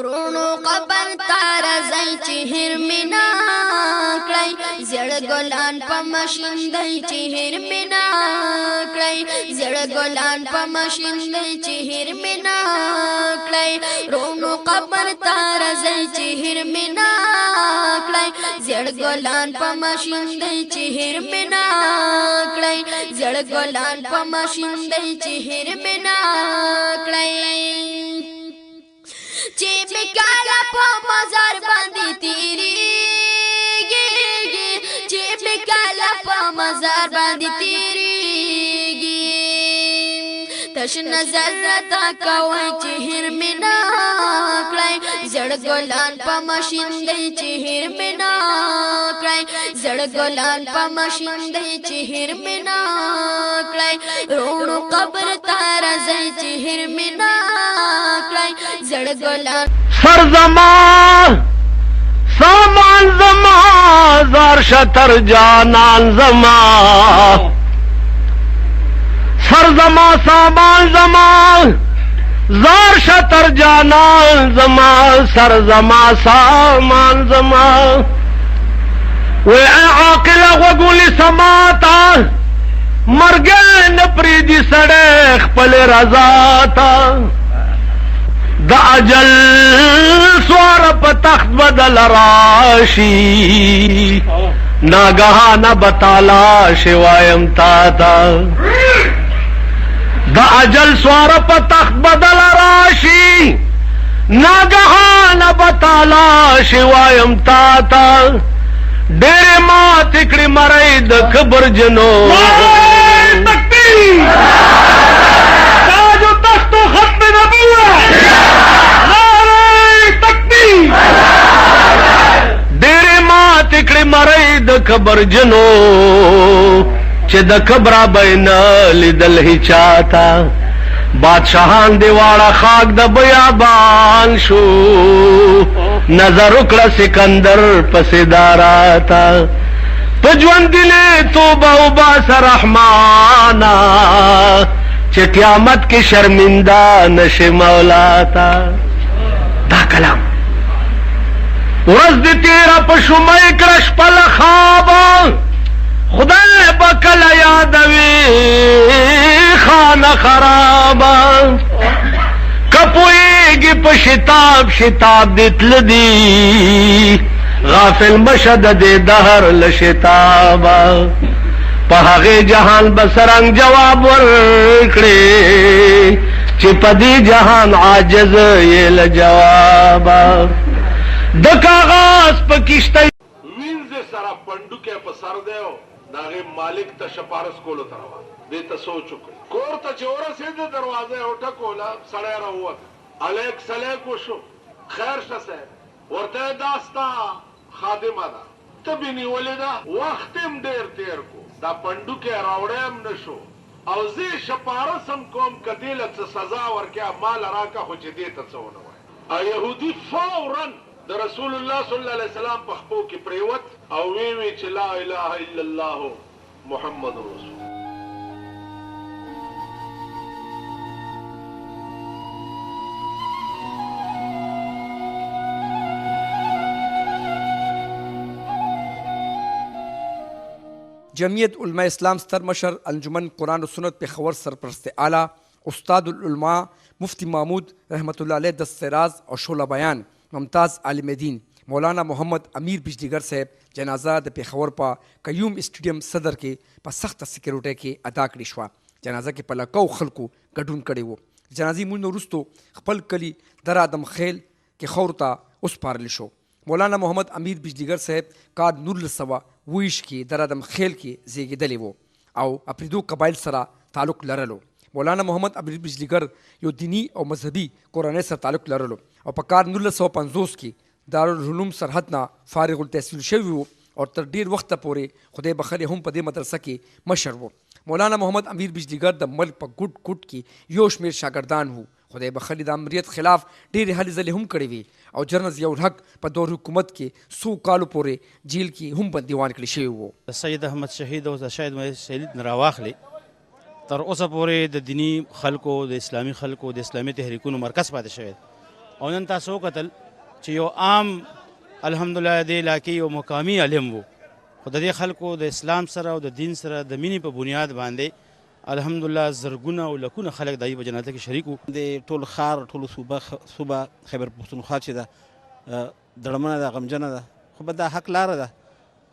رونو قبر تار زای چهر منا کړی زړ ګلان په ماشین دی چهر منا کړی زړ ګلان په ماشین دی چهر منا کړی رونو قبر تار زای چهر منا کړی زړ ګلان په ماشین دی چهر منا کړی زړ ګلان په ماشین دی چهر منا کړی چې میکاله په مزار باندې تیریږي چې میکاله په مزار باندې تیریږي تش نظر تا کوي چې هر منا کړی زړ ګلان په ماشین دی چې هر منا کړی زړ ګلان په ماشین دی چې هر منا کړی رونو قبر تار زای چې هر منا کړی زړ ګلان سر زمان سامان زمان زار شتر جانان زمان سر زمان سامان زمان زار شتر جانان زمان سر زمان سامان زمان وی عاقل وگولی سماتا مرگین پریدی سڑے خپل رضاتا دا اجل سوار پا تخت بدل راشی ناگہان بتالا شوایم تاتا دا اجل سوار پا تخت بدل راشی ناگہان بتالا شوایم تاتا ڈیرے ماں تکڑی مرائی دا کبر جنو تکبیر تاج و تخت و ختم نبوت نعرہ تکبیر ڈیرے ماں تکڑی مرائی دا کبر جنو چه دا کبرا بینا لیدل ہی چاہتا بادشاہان دیوارا خاک دا بیابان شو نظر اکڑا سکندر پسیداراتا پجوان دلے توبہ باس رحمانا چه قیامت کی شرمندہ نش مولاتا دا کلام ورز دی تیرا پشمائی کرش پل خوابا خدای بکل یادوی خان خرابا کپوئیگی پا شتاب شتاب دیتل دی غافل مشد دے دہر لشتابا پا حقی جہان بسرنگ جواب ورکڑے چی پا دی جہان عاجز یہ لجوابا دکا غاز پا کشتی وینز سرا پندو کے پا سر دیو داغی مالک تا شپارس کولو تروا دیتا سوچو کئی کور تا چورا سیدھ دروازے اٹھا کولا سڑے رہوت علیک سلیک وشو خیر شسے ورطے داستا خادمہ دا تبینی ولی دا وقتیم دیر تیر کو دا پندو کے راوڑیم نشو او زی شپارسم کوم کدیلت سزا ورکیا مال راکا خوچی دیتا سونوائی یہودی فوراً دا رسول اللہ صلی اللہ علیہ وسلم پخپو کی پریوت او ویوی چی لا الہ الا اللہ محمد رسول جمعیت علماء اسلام ستر مشر انجمن قرآن و سنت پېښور سرپرست اعلیٰ استاد العلماء مفتی محمود رحمۃ اللہ علیہ دست راز اور شعلہ بیان ممتاز عالم دین مولانا محمد امیر بجلیگر صاحب جنازہ د پېښور په قیوم اسټیډیم صدر کې په سخته سکیورټۍ کې ادا کړې شوه. جنازه کې په لکو خلکو ګډون کړی و. جنازې مونږ نه وروستو خپل کلي در آدم خیل کې خاورو ته وسپارلی شو. مولانا محمد امیر بجلیگر صاحب کال 1920 کې در آدم خیل کې زیږېدلی و او اپریدو قبایل سره تعلق لرلو. مولانا محمد امیر بجلیگر یو دینی او مذهبي کورنۍ سره تعلق لرلو او په کال 1950 کې دارالعلوم سرحد نه فارغ التحصیل شوی و او تر ډیر وخته پورې خدای بخښلي هم په دې مدرسه کې مشر و. مولانا محمد امیر بجلیگر د ملک په ګوټ ګوټ کې یو شمېر شاګردان وو. خدای بخښلي د امریت خلاف ډېرې هلې ځلې هم کړې وې او جنرال ضیاءالحق په دور حکومت کې څو کالو پورې جیل کې هم بندیوان کړی شوی و. سید احمد شهید او شهید شهید نه راواخلې تر اوسه پورې د دینی خلکو د اسلامي خلکو د اسلامي تحریکونو مرکز پاتې شوی او نن تاسو وکتل چې یو عام الحمدلله د علاقې یو مقامي عالم و، خو د دې خلکو د اسلام سره او د دین سره د مینې په بنیاد باندې الحمدلله زرګونه او لکونه خلک د هغې په جنازه کې شریک وو. د ټول ښار ټولو صوبه خیبر پښتونخوا چې ده دړمنه ده، غمجنه ده، خو به دا حق لاره ده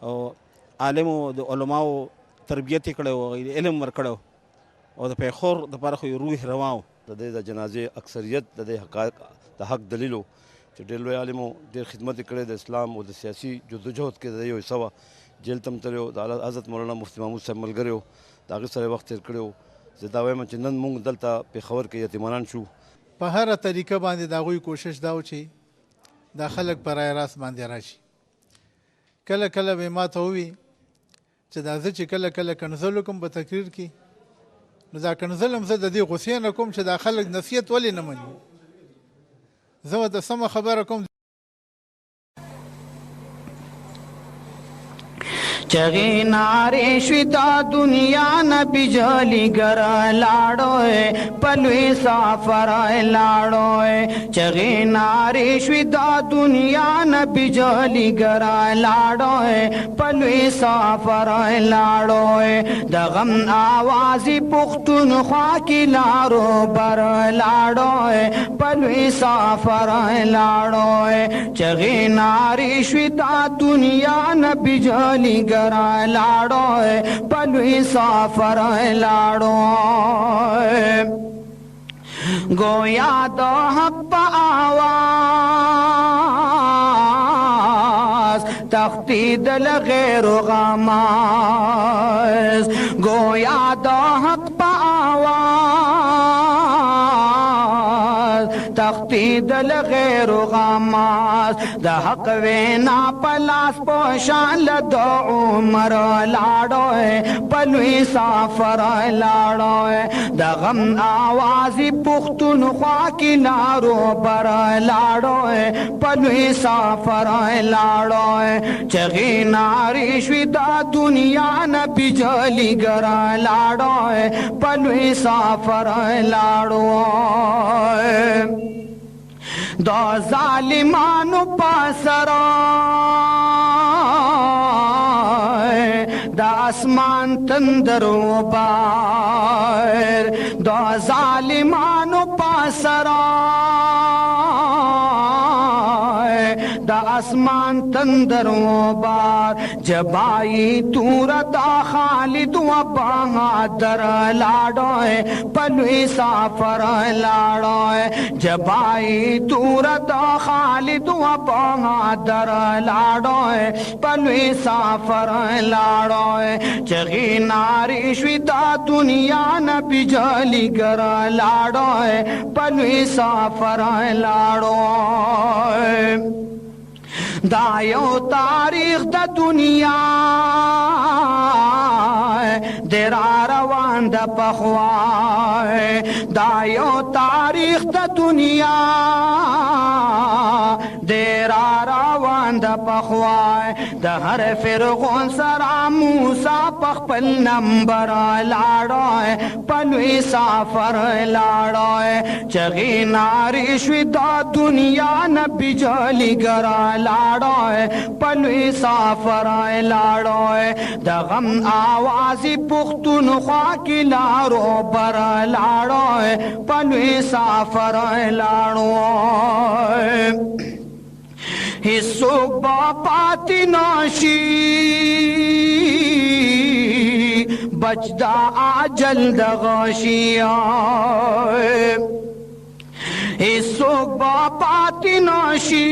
او عالمو د علماو تربیت یې کړی و، علم ورکړی او د پیښور دپاره خو یو روح روا و. د دې د جنازې اکثریت د دې حقایق د حق دلیل و چې ډېر لوی عالمو ډېر خدمت یې کړی د اسلام او د سیاسي جدوجهد کې د یو حصه وه. جیل ته هم تللی و، د حضرت مولانا مفتي محمود صاحب ملګری و، د هغې سره وخت تېر کړی و. زه دا وایم چې نن موږ دلته پېښور کې یتیمانان شو. په هره طریقه باندې د هغوی کوشش دا و چې دا خلک په رای راست باندې راشي. کله کله به ما ته ووي چې دا زه چې کله کله کنزل وکړم په تقریر کې، نو دا کنزل هم زه د دې غوسې نه کوم چې دا خلک نصیحت ولې نه مني. زه ورته سمه خبره کوم. چغی ناری شویتا دنیا نبی جلی گر لاڑوئے پلوی سافر لاڑوئے. چغی ناری شویتا دنیا نبی جلی گر لاڑوئے پلوی سافر لاڑوئے. دغم آوازی پختونخوا کی لارو بر لاڑوئے پلوی سافر لاڑوئے. چغی ناری شویتا دنیا نبی جلی گر لاڑوئے پلوی سافر لاڑوئے. گویا دو حق پا آواز تختی دل غیر غماز. گویا دو حق پا آواز تختی دل غیر غماز. د حق وینا پلاس پوشان لدو عمر لاڑوئے پلوی سافر لاڑوئے. د غم آوازی پختونخوا کی لارو بر لاڑوئے پلوی سافر لاڑوئے. چغی ناری شویتا دنیا نبی جلی گر لاڑوئے پلوی سافر لاڑوئے. دو ظالمانو پاسرائے دا اسمان تندر و بار. دو ظالمانو پاسرائے دا اسمان تندر و بار. جبائی تور دا خالد و بہادر لاڑوئے پلوی سافر لاڑوئے. جبائی تور دا خالد و بہادر لاڑوئے پلوی سافر لاڑوئے. چغی ناری شویتا دنیا نبی جلی گر لاڑوئے پلوی سافر لاڑوئے. دا یو تاریخ دا دنیا درا روان دا پخوائے. دا یو تاریخ دا دنیا درا روان دا پخوائے. دا ہر فرغون سرا موسیٰ پخپل نمبر لاڑوئے پلوی سافر لاڑوئے. چغی ناری شویتا دنیا نبی جلی گر لاڑوئے پلوی سافر لاڑوئے. دا غم آوازی پختونخوا کی لارو بر لاڑوئے پلوی سافر لاڑوئے. حصوک با پاتی ناشی بچدا آجل دا غاشی آئے. حصوک با پاتی ناشی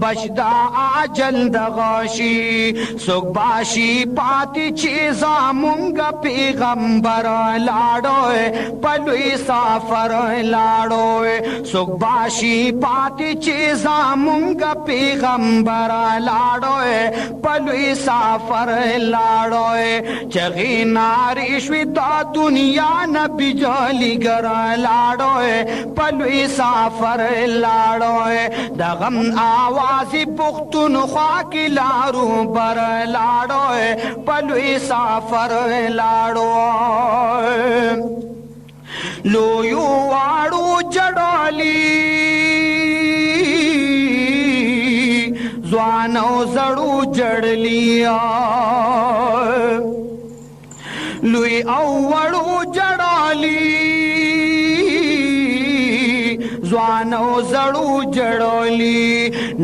بچدا آجل دا غاشی. سوک باشی پاتی چیزا مونگا پیغمبر لاڑوئے پلوی سافر لاڑوئے. سوک باشی پاتی چیزا مونگا پیغمبر لاڑوئے پلوی سافر لاڑوئے. چغی ناری شویتا دنیا نبی جلی گر لاڑوئے پلوی سافر لاڑوئے. دا غم آوازی پختونخوا کی لارو بر لاڑوئے پلوی سافر لاڑوئے. لویو واړو جړالي ځوان او زړو جړلیا لوی او وړو جړالي ځوان او زړو جړولي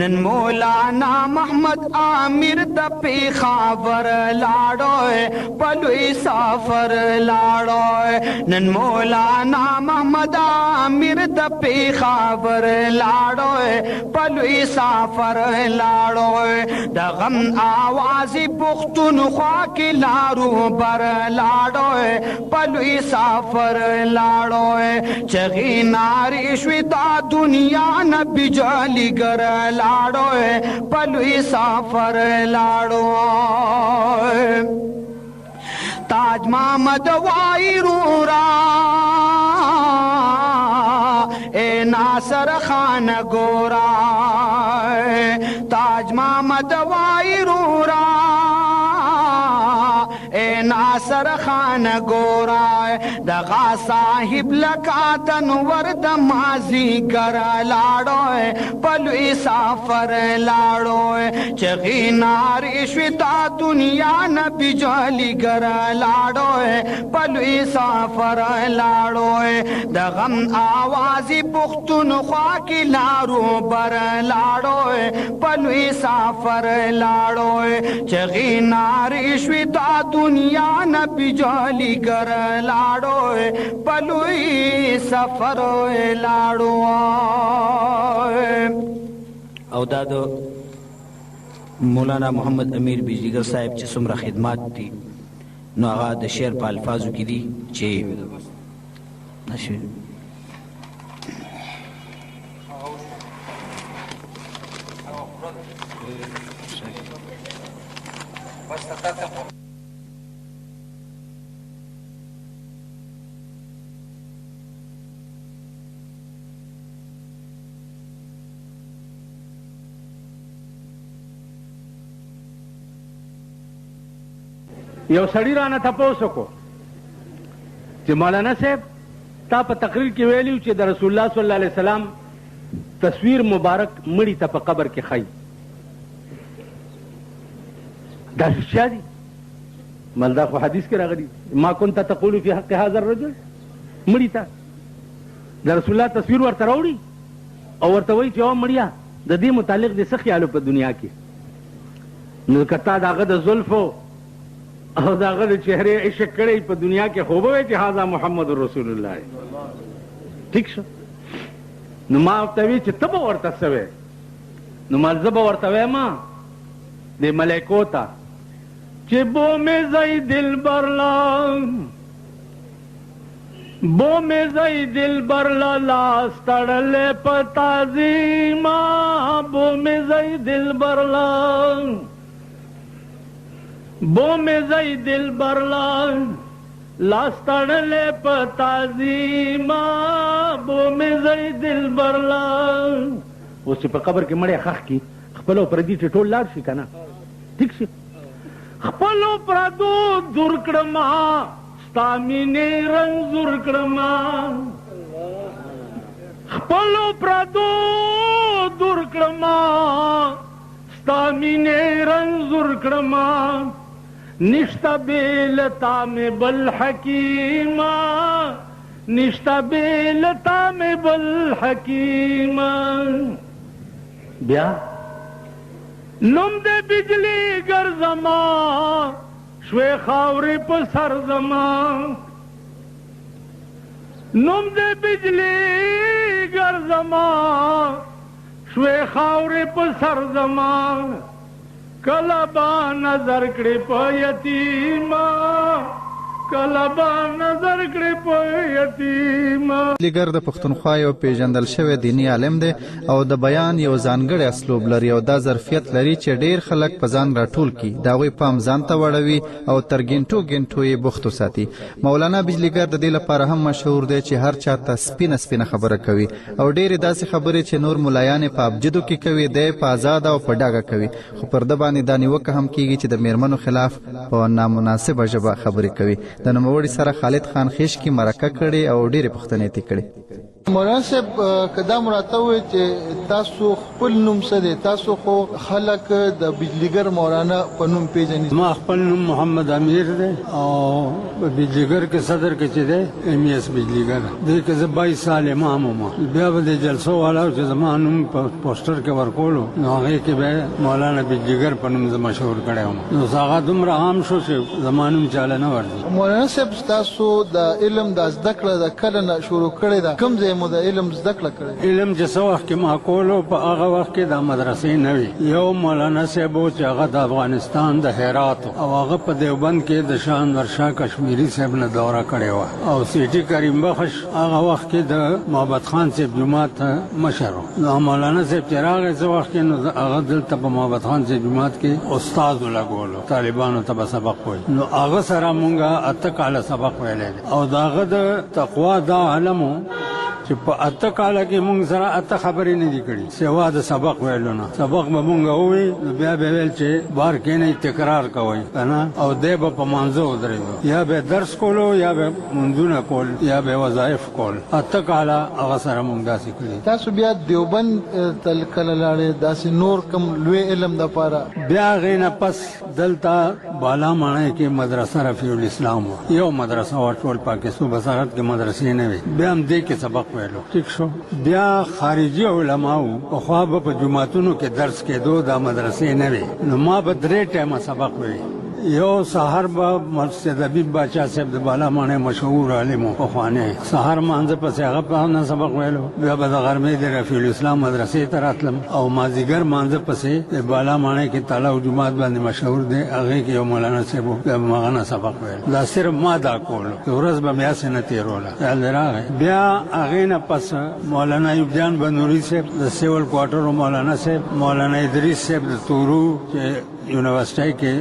نن مولانا محمد عامر د پیښور لاړو پلوي سفر لاړو نن مولانا محمد عامر د پیښور لاړو پلوي سفر لاړو د غم आवाज پختونخوا کې لارو بر لاړو پلوي سفر لاړو چغې ناري شوي دا دنیا نه بجلی ګر لاړو پلوي سفر لاړو تاج محمد وای رورا اے ناصر خان ګورا تاج محمد وای رورا اے ناصر خان ګورا دغه صاحب لکا تنور د مازی ګر لاړو پلوي سفر لاړو چغې ناري شوي دا دنیا نه بجلی ګر لاړو پلوي سفر لاړو د غم आवाज پختونخوا کې لارو بر لاړو پلوي سفر لاړو چغې ناري شوي دا دنیا نه بجلی ګر لاړو پلوي سفر لاړو او دا د مولانا محمد امیر بجلیګر صاحب چې څومره خدمات دي نو هغه د شعر په الفاظو کې دي چې یو سړی رانه تپوس وکړو چې مولانا صاحب تا په تقریر کې ویلي چې د رسول الله صلی الله علیه وسلم تصویر مبارک مړي ته په قبر کې ښایي دا رښتیا دي مل دا خو حدیث کې راغلي ما كنت تقول في حق هذا الرجل مړي ته د رسول الله تصویر ورته راوړي او ورته وایي چې او مړیا د دې متعلق دې څه خیال په دنیا کې نو که تا د هغه د زلفو او د هغه د چهرې عشق کړی په دنیا کې خو به وایي چې هذا محمد رسول الله ټیک شو نو ما ورته وی چې ته به ورته څه وې نو ما زه به ورته وایم د ملایکو ته چې بو مې ځای دلبر لا بو مې ځای دلبر لا لاس تړلې په تعظیما بو مې ځای دلبر لا بو مې ځای دلبر لا لاس تړلې په تعظیما بو مې ځای دلبر لا اوس چې په قبر کې مړی خښ کي خپلو پردي چې ټول لاړ شي که نه ټیک شي خپلو پردو دور کړما ستا مینې رنځور کړما خپلو پردو دور کړما ستا مینې رنځور کړما نشتا بیلتا میں بل حکیما نشتا بیلتا میں بل حکیما بیا نم دے بجلی گر زمان شوے خاوری پا سر زمان نم دے بجلی گر زمان شوے خاوری پا سر زمان کلبا نظر کړي په یتیما کلبا نظر کړي په یتیما لیګر د پښتونخوا یو پیژندل شوی دینی عالم دی او د بیان یو ځانګړی اسلوب لري او دا ظرفیت لري چې ډیر خلک په ځان راټول کړي د هغوی پام ځان ته واړوي او تر ګنټو ګنټو یې بوخت وساتي مولانا بجلیګر د دې لپاره هم مشهور دی چې هر چا ته سپینه خبره کوي او ډیرې داسې خبرې چې نور ملایان په ابجدو کې کوي دی په آزاد او په ډاګه کوي خو پر ده باندې دا نیوکه هم کیږي چې د میرمنو خلاف په نامناسبه ژبه خبرې کوي د نوموړي سره خالد خان خیشکي مرکه کړې او ډېرې پوښتنې ترې کړې. مولانا صاحب که دا مراته وایي چې تاسو خپل نوم څه دی؟ تاسو خو خلک د بجلیګر مولانا په نوم پیژني. ما خپل نوم محمد امیر دی او بجلیګر کې صدر کې چې دی MS بجلیګر دی که زه 22 سال امام وم. بیا به د جلسو والا چې زما نوم په پوسټر کې ورکولو نو هغې کې به مولانا بجلیګر په نوم زه مشهور کړی وم. نو هغه دومره عام شو چې زما نوم چاله نه ورځي. مولانا صاحب تاسو د علم د زده کړه د کله نه شروع کړې ده؟ کوم ځای مو د علم زده کړه کړې؟ علم چې څه وخت کې ما کولو په هغه وخت کې د مدرسې نه وي. یو مولانا صاحب و چې هغه د افغانستان د هرات او هغه په دیوبند کې د شاه انور شاه کشمیري صاحب نه دوره کړې وه او سیټي کریم بخش هغه وخت کې د محبت خان صاحب جومات مشر و. نو مولانا صاحب چې راغی څه وخت کې نو هغه دلته په محبت خان صاحب جومات کې استاد ولګولو، طالبانو ته به سبق وایي. نو هغه سره مونږ 8 کاله سبق ویلی دی او د هغه د تقوا دا علم و چې په 8 کاله کې مونږ سره 8 خبرې نه دي کړي سوا د سبق ویلو نه. سبق به مونږ ووایي نو بیا به ویل چې بار کښېنئ تکرار کوئ که نه او دی به په مانځه ودرېدو یا به درس کولو یا به مونځونه کول یا به وظایف کول. 8 کاله هغه سره مونږ داسې کړي. تاسو بیا دیوبند تل کله لاړې داسې نور کوم لوی علم دپاره؟ بیا هغې نه پس دلته بالا ماڼۍ کې مدرسه رفیع الاسلام و. یو مدرسه وه ټول پاکستان بسارت کې مدرسې نه وي. بیا هم دې کې سبق ویلو. ٹھیک شو. بیا خارجي علماو پخوا به په جوماتونو کې درس کېدو دا مدرسې نه وي. نو ما به 3 ټایمه سبق ویلي. یو سحر به مسجد حبیب باچا صاحب د بالا ماڼۍ مشهور عالم و پخوانی. سحر مانځه پسې هغه په نه سبق ویلو. بیا به د غرمې د رفیع الاسلام مدرسې ته راتلم او مازدیګر مانځه پسې د بالا ماڼۍ کې تالا جومات باندې مشهور دی هغې کې یو مولانا صاحب و بیا به هغه نه سبق ویل. دا صرف ما دا کولو ورځ به مې هسې نه تېروله. خیال دې راغی. بیا هغې نه پس مولانا ایوب جان بنوري صاحب د سیول کوارټرو مولانا صاحب، مولانا ادریس صاحب د تورو چې یونیورسټۍ کې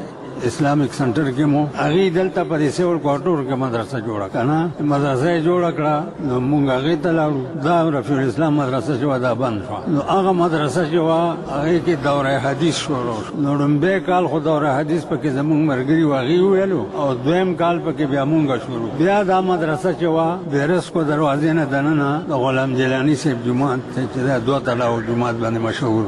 اسلامک سنټر کې مو هغې دلته په دې سیول کوارټر کې مدرسه جوړه که نه مدرسه یې جوړه کړه نو مونږ هغې ته لاړو. دا رفیع الاسلام مدرسه چې وه دا بند شوه. نو هغه مدرسه چې وه هغې کې دوره حدیث شروع شو. نو لومبی کال خو دوره حدیث پکې زمونږ ملګري و هغې وویلو او دویم کال پکې بیا مونږ شروع. بیا دا مدرسه چې وه بیرسکو دروازې نه دننه د غلام جیلاني صاحب جومات چې دا 2 تلاو جومات باندې مشهور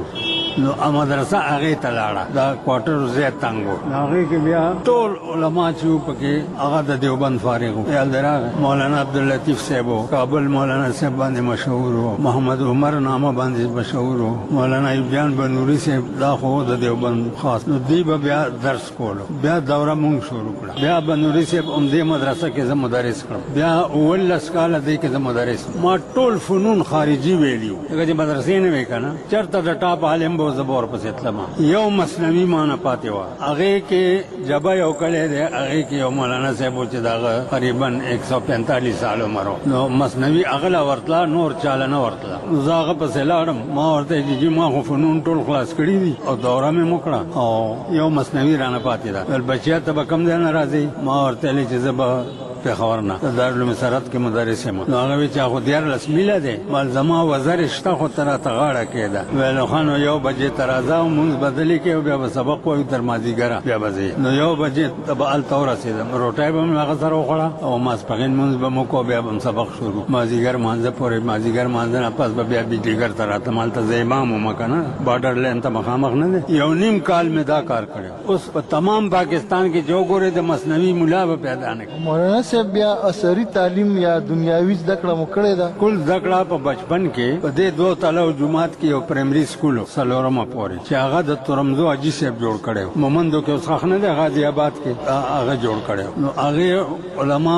نو مدرسه هغې ته لاړه. دا کوارټر زیات تنګ و. هغې کې بیا ټول علما چې وو پکې هغه د دیوبند فارغ وو. خیال دې راغی. مولانا عبداللطیف صاحب و، کابل مولانا صاحب باندې مشهور و، محمد عمر نامه باندې مشهور و، مولانا ایوب جان بنوري صاحب دا خو د دیوبند خاص. نو دوی به بیا درس کولو. بیا دوره مونږ شروع کړه. بیا بنوري صاحب همدې مدرسه کې زه مدرس کړم. بیا 19 کاله دې کې زه مدرس. ما ټول فنون خارجي ویلي وو ځکه چې مدرسې نه وې که نه چېرته د ټاپ عالم به زه به ورپسې تلمه. یو مثنوي مانه پاتې وه هغې کې جبه یو کلی دی هغې کې یو مولانا صاحب و چې د هغه قریبا 145 سال عمر و. نو مثنوي هغه له ورتله نور چاله نه ورتله. نو زه هغه پسې لاړم. ما ورته ویل چې ما خو فنون ټول خلاص کړي دي او دوره مې وکړه او یو مثنوي رانه پاتې ده. ویل بچیا ته به کوم ځای نه راځئ؟ ما ورته ویلې چې زه به پېښور نه د دارالعلوم سرحد کې مدرس یم. نو هغه وایي چې خو 14 میله دی. مال زما وزر شته خو ته راته غاړه کېده. ویلو ښه نو 1 بجې ته راځه او مونځ به دلې کې بیا به سبق وایو تر مازدیګره بیا به ځې. نو 1 بجې ته به هلته ورسېدم. روټۍ به مې هغه سره وخوړه او ماسپښین مونځ به مو کو بیا به سبق شروع مازدیګر مانځه پورې. مازدیګر مانځه نه پس به بیا بجلیګر ته راتلم. هلته زه امام وم که نه باډر لین ته مخامخ نه دی. 1.5 کال مې دا کار کړی. اوس په تمام پاکستان کې جو ګورې د مثنوي ملا به پیدا نه کړي. مولانا صاحب بیا عصري تعلیم یا دنیاوي زده کړه مو کړې ده؟ کل زده کړه په بچپن کې په دې 2 تلاو جومات کې یو پرایمري سکول و څلورمه پورې چې هغه د تورمزو حاجي صاحب جوړ کړی و. مومندو کې اوس ښخ نه دی غازي آباد کې هغه جوړ کړی و. نو هغې علما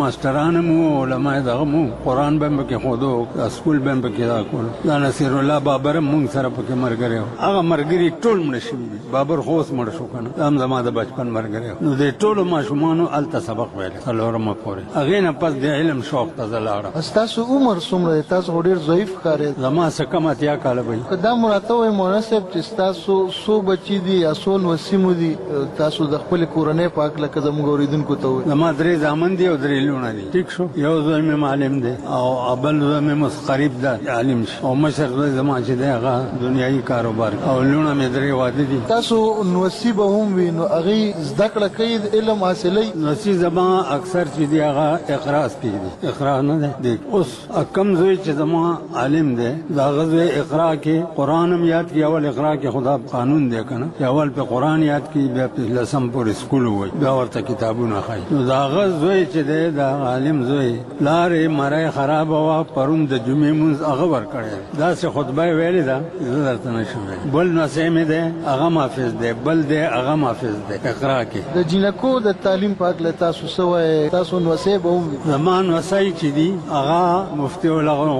ماسټران هم وو علما دغه مو قرآن به هم پکې ښودو سکول به هم پکې دا کولو. دا نصیر الله بابر هم مونږ سره پکې ملګری و. هغه ملګري ټول مړه شوي دي. بابر خو اوس مړ شو که نه دا هم زما د بچپن ملګری و. نو دې ټولو ماشومانو هلته سبق ویلی څلورمه پورې هغې نه پس د علم شوق ته زه لاړم. ستاسو عمر څومره دی؟ تاسو خو ډېر ضعیف ښکارېد. زما څه کم 80 کاله به وي. که دا مو راته ووایي مولانا صاحب چې ستاسو څو بچي دي یا څو لوستي مو دي تاسو د خپلې کورنۍ په هکله که زموږ اورېدونکو ته ووایي. زما 3 زامن دي او 3 لوڼه دي. ټیک شو. یو زوی مې معلم دی او بل زوی مې مستقریب ده عالم شي او مشر زوی زما چې دی هغه دنیایي کاروبار او لوڼه مې 3 واده دي. تاسو نوسي به هم وي نو هغې زده کړه کوي علم حاصلوي؟ نوسي زما اکثر چې دی هغه اقرا سپېږدي. اقرا نه دی. اوس کم زوی چې زما عالم دی د هغه زوی اقرا کې قرآن هم یاد کړي. اول اقرا کې خدا قانون دی که نه چې اول په قرآن یاد کړي بیا په 10 پورې سکول ووایي بیا ورته کتابونه ښایي. نو د هغه زوی چې دی د عالم زوی لارې مری خرابه وه پرون د جمعې مونځ هغه ورکړی دی. داسې خطبه یې ویلې ده زه درته نه شم ویلی. بل نوسی مې دی هغه محافظ دی بل دی هغه محافظ دی اقرا کې. د جینکو د تعلیم په هکله تاسو څه وایئ؟ تاسو نوسی به هم وي؟ زما نوسی چې دي هغه مفتي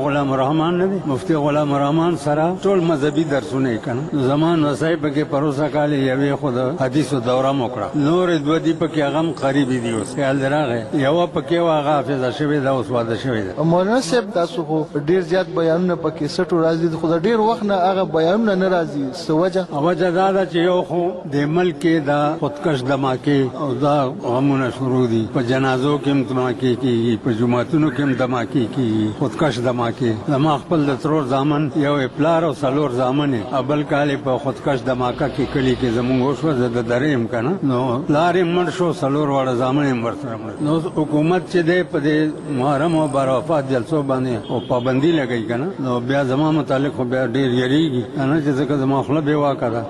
غلام الرحمن نه دی. مفتي غلام الرحمن سره ټول مذهبي درسونه یې که نه. زما نوسی پکې پروسه کال یوې خو د حدیثو دوره م وکړه. نورې دوه دي پکې هغه هم قریبي دي. اوس خیال دې راغی یوه پکې وه هغه حافظه شوې ده اوس واده شوې ده. مولانا صاحب تاسو خو ډېر زیات بیانونه په کیسټو راځي خو د ډېر وخت نه هغه بیانونه نه راځي. څه وجه؟ وجه دا ده چې یو خو د ملک کې دا خودکش دماکې او دا غمونه شروع دي. په جنازو کې هم دماکې کېږي په جوماتونو کې هم دماکې کېږي خودکش دماکې. زما خپل د ترور زامن یو پلار او 4 زامن یې بل کال یې په خودکش دماکه کې کلي کې زمونږ وشوه. زه د درې یم که نه نو پلار یې مړ شو 4 واړه زامن یې ورسره مړ. نو حکومت چې دی په دې محرم او بارافات جلسو باندې او پابندي لګوي که نه نو بیا زما متعلق خو بیا ډېر یېرېږي که نه چې ځکه زما خوله بې واکه ده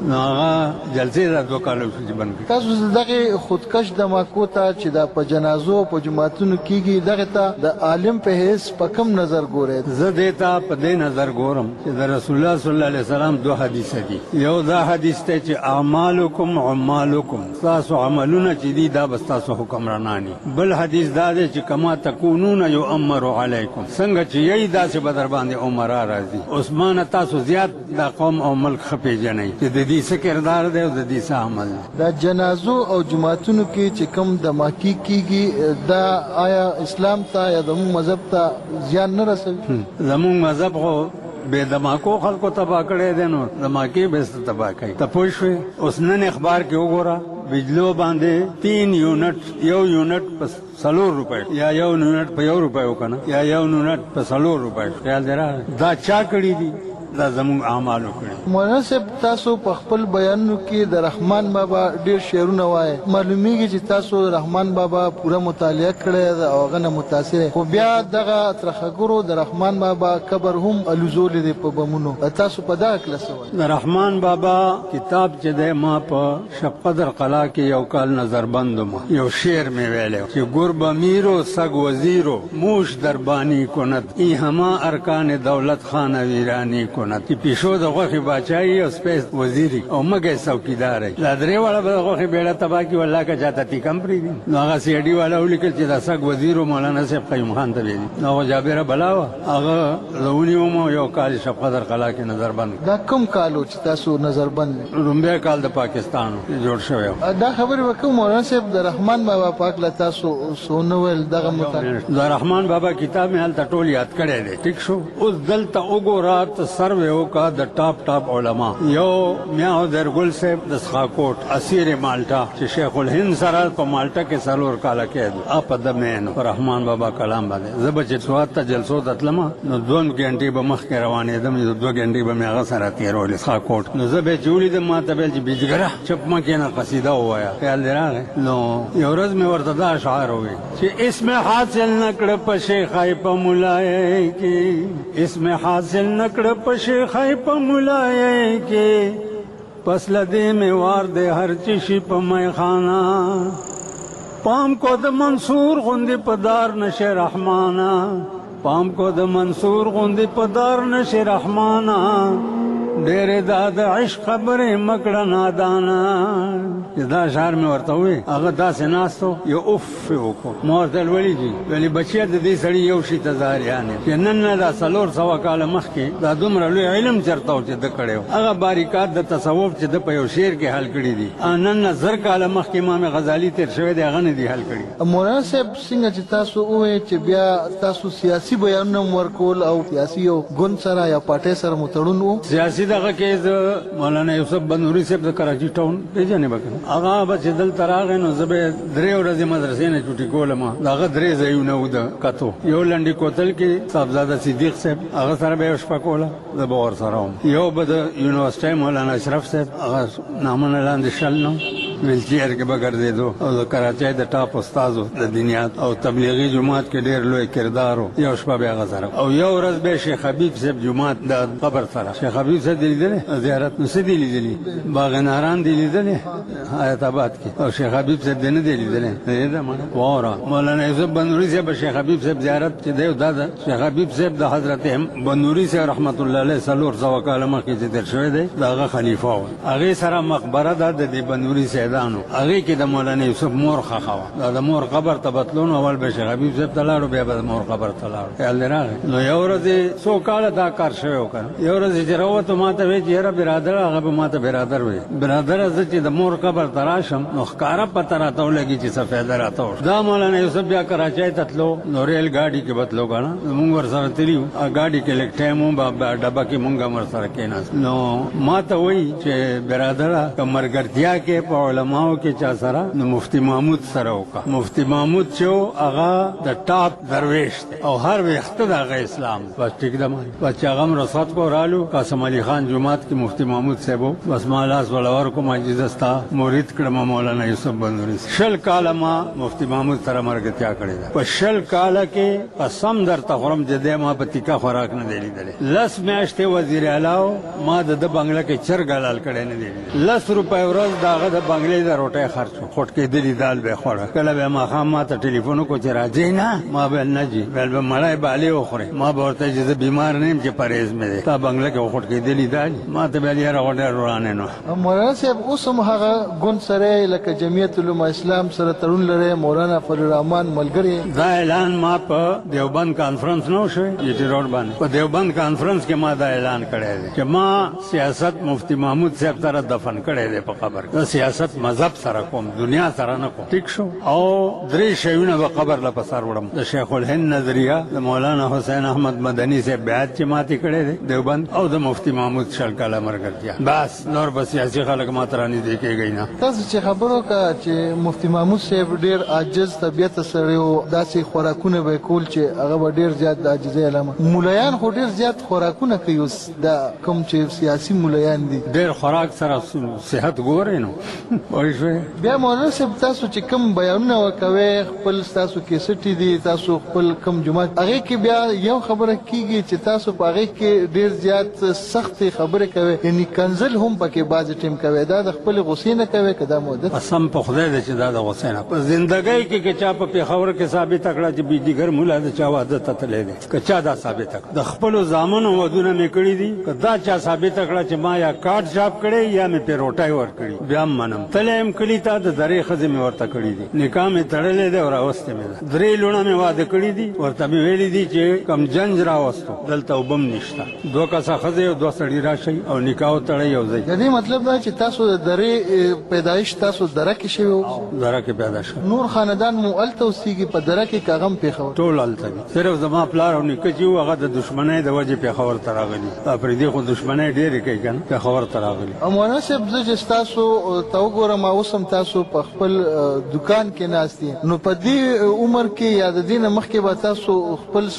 نو هغه جلسې دا 2 کاله وشو چې بند کړي. تاسو دغې خودکش دماکو ته چې دا په جنازو او په جوماتونو کېږي دغې ته د عالم په حیث په کوم نظر ګورئ؟ زه دې ته په دې نظر ګورم چې د رسول الله صلی الله علیه وسلم 2 حدیثه دي. یو دا حدیث دی چې اعمالکم عمالکم ستاسو عملونه چې دي دا به ستاسو حکمرانان دي. بل حدیث دا دی چې کما تکونون یؤمر علیکم څنګه چې یی داسې به در باندې عمرا راځي. عثمانه تاسو زیات دا قوم او ملک ښه پېژنئ چې د دې څه کردار دی او د دې څه عمل دی. دا جنازو او جوماتونو کې چې کوم دماکي کېږي دا آیا اسلام ته یا زموږ مذهب ته زیان نه رسوي؟ زموږ مذهب خو بے دماکو خلکو تباہ کړی دی نو دماکې به څه تباہ کوي. ته پوه شوې؟ اوس نن اخبار کې وګوره بجلو باندې 3 یونټ یو یونټ په 4 روپۍ یا یو یونټ په 1 روپۍ وکنه یا یو یونټ په 4 روپۍ. خیال دی راغی دا چا کړي دي؟ دا زموږ اعمالو کړي. مولانا صاحب تاسو په خپل بیانونو کې د رحمان بابا ډېر شعرونه وایي. معلومیږي چې تاسو رحمان بابا پوره مطالعه کړې ده او هغه نه متاثر خو بیا دغه ترخګرو د رحمان بابا قبر هم الوزولې دی په بمونو. تاسو په دغه کله څه وایي؟ د رحمان بابا کتاب چې دی ما په شب قدر قلا کې یو کال نظربند وم. یو شعر مې ویلی چې گرب میرو سگ وزیرو موش دربانی کند ای هما ارکان دولت خانه ویرانی کند. چې پیشو د غوښې باچایي او سپی وزیري او مګی څوکیداری. دا 3 واړه به د غوښې بیړه تباه کړي والله که چاته تیکم پرېږدي. نو هغه سی ډي والا ولیکل چې دا سګ وزیر و مولانا صاحب قیوم خان ته ویلي. نو هغه جابره بلا وه هغه زه ونیوم او یو کال شب قدر قلا کې نظربند. دا کوم کال و چې تاسو نظربند؟ لومبی کال د پاکستان جوړ شوی و. دا خبرې به کوم مولانا صاحب د رحمان بابا په هکله تاسو څه ونه ویل دغه مطابق؟ د رحمان بابا کتاب مې هلته ټول یاد کړی دی. ټیک شو. اوس دلته وګوره ته سروې وکړه د ټاپ علما. یو میاں درګل صاحب د سخاکوټ اسیر مالټا چې شیخ الهند سره په مالټا کې 4 کاله کېدو اپ د مین رحمان بابا کلام باندې. زه به چې سوات ته جلسو ته تلم نو 2 غنټې به مخکې روانېدم 2 غنټې به مې هغه سره تېرولې سخاکوټ. نو زه به چې ولیدم ما ته ویل چې بیجګره چپ مه کښېنه قصیده ووایه. خیال دې راغی. نو یو ورځ مې ورته دا اشعار وویل چې اسم حاصل نه کړه په شیخای په ملای کې اسم حاصل نه کړه په شیخای په ملای کې پس لدې میں وار دے ہر چشی پا میخانا پام کو د منصور غندی پدار نش رحمانا پام کو د منصور غندی پدار نش رحمانا ډېرې دا د عشق خبرې مکړه نادانه چې دا اشعار مې ورته وویل هغه داسې ناست و یو اف یې وکړو ما ورته ولي دي ویلې بچیه د دې سړي یو شي ته زاریان یم چې نن نه دا 400 کاله مخکې دا دومره لوی علم چېرته و چې ده کړی و هغه باریکات د تصوف چې ده په یو شعر کې حل کړي دي نن نه 1000 کاله مخکې امام غزالي تېر شوی دی هغه نه دي حل کړي. مولانا صاحب څنګه چې تاسو ووایئ چې بیا تاسو سیاسي بیانونه هم ورکول او سیاسي یو ګوند سره یا پارټۍ سره مو تړون و سیاسي دغه کې زه مولانا یوسف بنوري صاحب د کراچي ټاون پېژنې به که نه هغه به چې دلته راغی نو زه به 3 ورځې مدرسې نه چوټي کولم د هغه 3 ځایونه وو د کتو یو لنډي کوتل کې صاحبزاده صدیق صاحب هغه سره به یې شپه کوله زه به ورسره وم یو به د یونیورسټۍ مولانا اشرف صاحب هغه نامونه لاندې شل نو ویلچیر کې به ګرځېدو او د کراچۍ د ټاپ استازو د دنیا او تبلیغي جماعت کې ډېر لوی کردار و یو شپه به هغه سره او یو ورځ به شیخ حبیب صاحب جماعت د قبر سره شیخ حبیب صاحب دی لیدلی زیارت نو څه دی لیدلی باغ ناران دی لیدلی حیات آباد کې او شیخ حبیب صاحب دی نه دی لیدلی دا واوره مولانا یوسف بنوري صاحب شیخ حبیب صاحب زیارت چې دی دا د شیخ حبیب صاحب د حضرت بنوري صاحب رحمت الله علیه 400 کاله مخکې چې تېر شوی دی د هغه خلیفه و هغې سره مقبره ده د دې بنوري سیدانو هغې کې د مولانا یوسف مور ښخه وه دا د مور قبر ته بتلو نو اول به شیخ حبیب صاحب ته لاړو بیا به د مور قبر ته لاړو خیال دې راغی نو یو ورځ څو کاله دا کار شوی و که نه یو ورځ چې راووتو ما ته وایي چې یاره برادر هغه به ما ته برادر وایي برادره زه چې د مور قبر ته راشم نو ښکاره پته راته ولګي چې څه فایده راته وشوه دا مولانا یوسف بیا کراچۍ ته تلو نو ریل ګاډي کې به تلو که نه مونږ ورسره تلي وو ګاډي کې لږ ټایم و ډبه کې مونږ هم ورسره کېناست نو ما ته وایي چې برادره که ملګرتیا کې په علماو کې چا سره نو مفتی محمود سره وکړه مفتی محمود چې و هغه د ټاپ درویش دی او هر ویښته د هغه اسلام بس ټیک ده بس چې هغه هم رخصت کو رالو قاسم علي خان جومات کې مفتی محمود صاحب و بس ما لاس وله ورکړم عاجزه ستا مرید کړم مولانا یوسف بنوري 20 کاله ما مفتی محمود سره ملګرتیا کړې ده په 20 کاله کې قسم درته خورم چې دی ما په تیکه خوراک نه دی لیدلی 10 میاشتې وزیر اعلی ما د بنګله کې چرګ حلال کړی نه دی لیدلی 10 روپۍ ورځ د هغه د بنګلې د روټۍ خرڅ و خوټ کېدلي دال به یې خوړه کله به یې ماښام ما ته ټلیفون وکړو چې راځئ نه ما به نه ځي ویل به مړی بالې وخورې ما به ورته چې زه بیمار نه یم چې پرهیز مې دی تا بنګله کې وخوټ کېدلي دال ما ته ویل یاره خو ډېر ورانې نو مولانا صاحب اوس هم هغه ګوند سره لکه جمعیت علما اسلام سره تړون لري مولانا فضل الرحمن ملګری دا اعلان ما په دیوبند کانفرنس نه وشوی جی ټي روډ باندې په دیوبند کانفرنس کې ما دا اعلان کړی دی چې ما سیاست مفتی محمود صاحب سره دفن کړی دی په قبر کې سیاست مذهب سره کوم دنیا سره نه کوم ټیک شو او 3 شیونه به قبر له په سر وړم د شیخ الهند نظریه د مولانا حسین احمد مدني صاحب بیعت چې ماتې کړی دی دیوبند او د مفتی محمود 20 کاله ملګرتیا بس نور به سیاسي خلک ما ته رانږدې کېږئ نه تاسو چې خبرو که چې مفتی محمود صاحب ډېر عاجز طبیعت سره و داسې خوراکونه به کول چې هغه به ډېر زیات د عاجزۍ علامه مولایان خو ډېر زیات خوراکونه کوي اوس دا کوم چې سیاسي مولایان دي ډېر خوراک سره صحت ګورئ نو پوه شوې بیا مولانا صاحب تاسو چې کوم بیانونه ورکوئ خپل ستاسو کیسټې دي تاسو خپل کوم جومات هغې کې بیا یو خبره کېږي چې تاسو په هغې کې ډېر زیات سختې خبرې کوئ یعنې کنزل هم پکې بعضې ټیم کوئ دا د خپلې غصې نه کوئ که دا مودت قسم په خدای دی چې دا د غصې نه په زندګۍ کې که چا په پېښور کې ثابته کړه چې بېدیګر مولا د چا واده ته تللی دی که چا دا ثابته کړه د خپلو زامنو ودونه مې کړي دي که دا چا ثابته کړه چې ما یا کارډ چاپ کړی یا مې پې روټۍ ورکړي بیا هم منم تلی یم کلي ته د درې ښځې مې ورته کړي دي نکاح مې تړلی دی او راوستې مې ده 3 لوڼه مې واده کړي دي ورته مې ویلي دي چې کم جنج راوستو دلته اوبه هم نشته 2 کسه ښځې او 2 سړي راشئ او نکاح وتړئ یو ځای د دې مطلب دا چې تاسو د درې پیدایش تاسو دره کې شوي وو دره کې پیدا شو نور خاندان مو هلته اوسېږي په دره کې که هغه هم پېښور ټول هلته دي صرف زما پلار او نیکه چې وو هغه د دښمنۍ د وجې پېښور ته راغلي افریدي خو دښمنۍ ډېرې کوي که نه پېښور ته راغلي او مولانا صاحب زه چې ستاسو ته وګورم اوس هم تاسو په خپل دکان کې ناست یې نو په دې عمر کې یا د دې نه مخکې به تاسو خپل